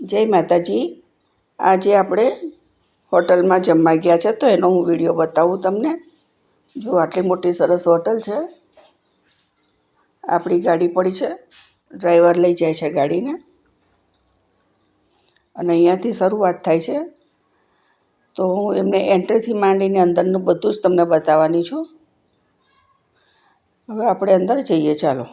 જય માતાજી। આજે આપણે હોટલમાં જમવા ગયા છે તો એનો હું વિડીયો બતાવું તમને। જો આટલી મોટી સરસ હોટલ છે, આપણી ગાડી પડી છે, ડ્રાઈવર લઈ જાય છે ગાડીને અને અહીંયાથી શરૂઆત થાય છે। તો હું એમને એન્ટ્રીથી માંડીને અંદરનું બધું જ તમને બતાવવાની છું। હવે આપણે અંદર જઈએ, ચાલો।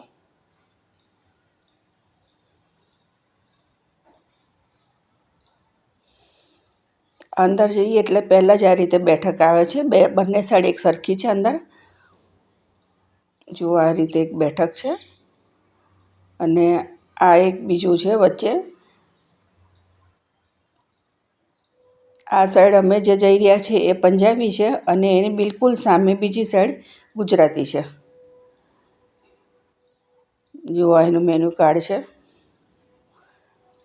અંદર જઈએ એટલે પહેલાં જ આ રીતે બેઠક આવે છે, બંને સાઈડ એક સરખી છે। અંદર જો આ રીતે એક બેઠક છે અને આ એક બીજું છે વચ્ચે। આ સાઈડ અમે જે જઈ રહ્યા છીએ એ પંજાબી છે અને એની બિલકુલ સામે બીજી સાઈડ ગુજરાતી છે। જો આ એનું મેનુ કાર્ડ છે,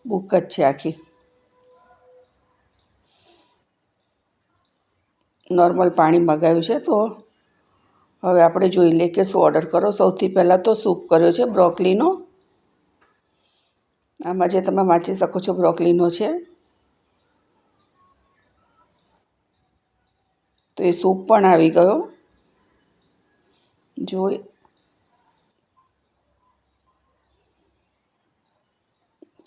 બુક જ છે આખી। નોર્મલ પાણી મગાવ્યું છે, તો હવે આપણે જોઈ લઈએ કે શું ઓર્ડર કરો। સૌથી પહેલાં તો સૂપ કર્યો છે બ્રોકલીનો। આમાં જે તમે વાંચી શકો છો બ્રોકલીનો છે, તો એ સૂપ પણ આવી ગયો। જો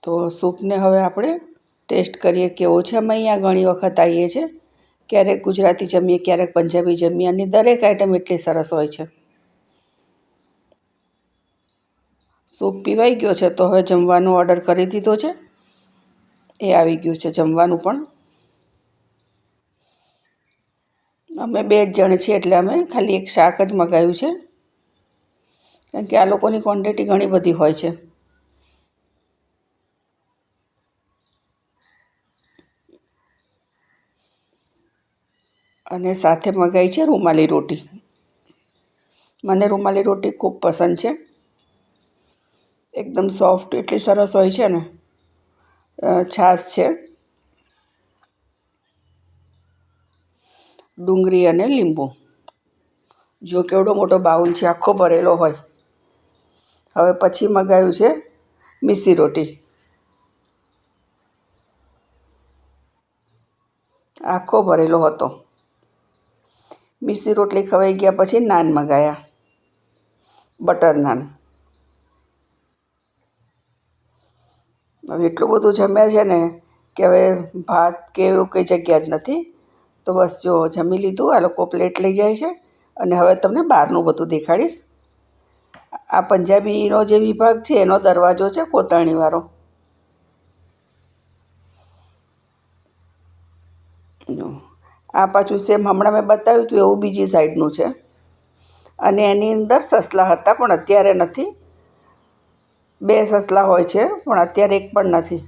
તો સૂપને હવે આપણે ટેસ્ટ કરીએ કેવો છે। અમે અહીંયા ઘણી વખત આવીએ છીએ, ક્યારેક ગુજરાતી જમીએ, ક્યારેક પંજાબી જમીએ અને દરેક આઈટમ એટલી સરસ હોય છે। સૂપ પીવાઈ ગયો છે તો હવે જમવાનું ઓર્ડર કરી દીધો છે, એ આવી ગયું છે જમવાનું પણ। અમે 2 જ જણ છીએ એટલે અમે ખાલી એક શાક જ મગાવ્યું છે, કારણ કે આ લોકોની ક્વોન્ટિટી ઘણી બધી હોય છે। અને સાથે મગાવી છે રૂમાલી રોટી। મને રૂમાલી રોટી ખૂબ પસંદ છે, એકદમ સોફ્ટ એટલી સરસ હોય છે ને। છાશ છે, ડુંગળી અને લીંબુ। જો કેવડો મોટો બાઉલ છે, આખો ભરેલો હોય। હવે પછી મગાવ્યું છે મિસ્સી રોટી, આખો ભરેલો હતો। મિસ્સી રોટલી ખવાઈ ગયા પછી નાન મગાવ્યા, બટર નાન। હવે એટલું બધું જમ્યા છે ને કે હવે ભાત કે એવું કંઈ જગ્યા જ નથી। તો બસ જો જમી લીધું, આ લોકો પ્લેટ લઈ જાય છે અને હવે તમને બહારનું બધું દેખાડીશ। આ પંજાબીનો જે વિભાગ છે એનો દરવાજો છે કોતરણીવાળો। આ પાછું સેમ હમણાં મેં બતાવ્યું હતું એવું બીજી સાઈડનું છે અને એની અંદર સસલા હતા પણ અત્યારે નથી। 2 સસલા હોય છે પણ અત્યારે એક પણ નથી।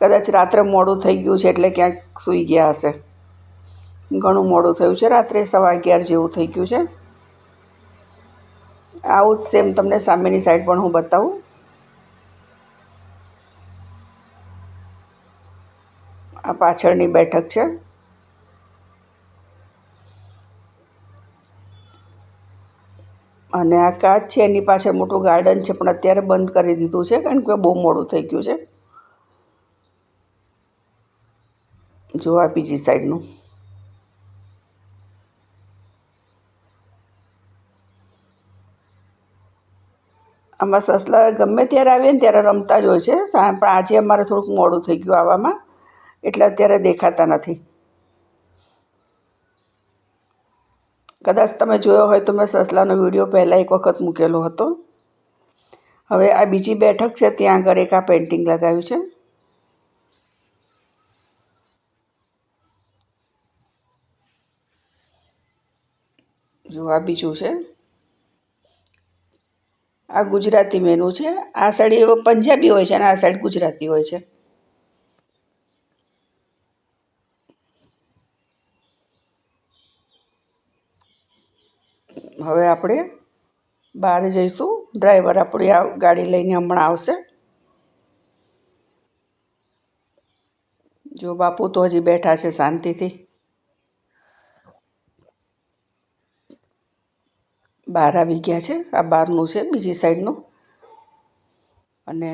કદાચ રાત્રે મોડું થઈ ગયું છે એટલે ક્યાંક સૂઈ ગયા હશે। ઘણું મોડું થયું છે, રાત્રે 11:15 જેવું થઈ ગયું છે। આવું જ સેમ તમને સામેની સાઈડ પણ હું બતાવું। આ પાછળની બેઠક છે અને આ કાચ છે, એની પાછળ મોટું ગાર્ડન છે પણ અત્યારે બંધ કરી દીધું છે કારણ કે બહુ મોડું થઈ ગયું છે। જો આ બીજી સાઈડનું, આમાં સસલા ગમે ત્યારે આવીએ ને ત્યારે રમતા જ હોય છે, પણ આજે અમારે થોડુંક મોડું થઈ ગયું આવવામાં એટલે અત્યારે દેખાતા નથી। કદાચ તમે જોયો હોય તો મેં સસલાનો વિડીયો પહેલાં એક વખત મૂકેલો હતો। હવે આ બીજી બેઠક છે, ત્યાં આગળ એક આ પેઇન્ટિંગ લગાવ્યું છે। જો આ બીજું છે, આ ગુજરાતી મેનુ છે। આ સાઈડ એવો પંજાબી હોય છે અને આ સાઈડ ગુજરાતી હોય છે। હવે આપણે બહાર જઈશું, ડ્રાઈવર આપણી આ ગાડી લઈને હમણાં આવશે। જો બાપુ તો હજી બેઠા છે શાંતિથી। બહાર આવી ગયા છે, આ બહારનું છે બીજી સાઈડનું। અને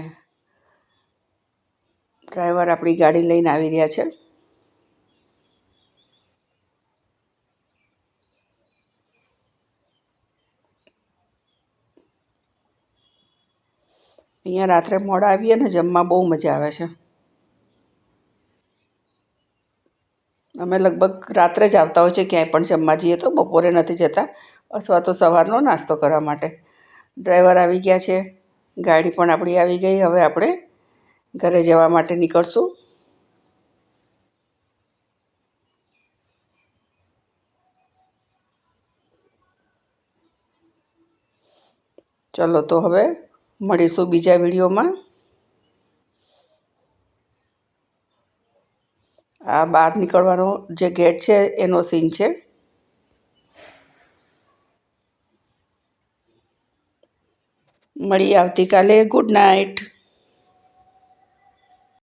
ડ્રાઈવર આપણી ગાડી લઈને આવી રહ્યા છે. અહીંયા રાત્રે મોડા આવીએ ને જમવા બહુ મજા આવે છે. અમે લગભગ રાત્રે જ આવતા હોય છે ક્યાંય પણ જમવા જઈએ તો, બપોરે નથી જતા, અથવા તો સવારનો નાસ્તો કરવા માટે. ડ્રાઈવર આવી ગયા છે, ગાડી પણ આપણી આવી ગઈ. હવે આપણે ઘરે જવા માટે નીકળશું. ચલો તો હવે મળીશું બીજા વિડીયોમાં. આ બહાર નીકળવાનો જે ગેટ છે એનો સીન છે. મળીએ આવતીકાલે. Good night.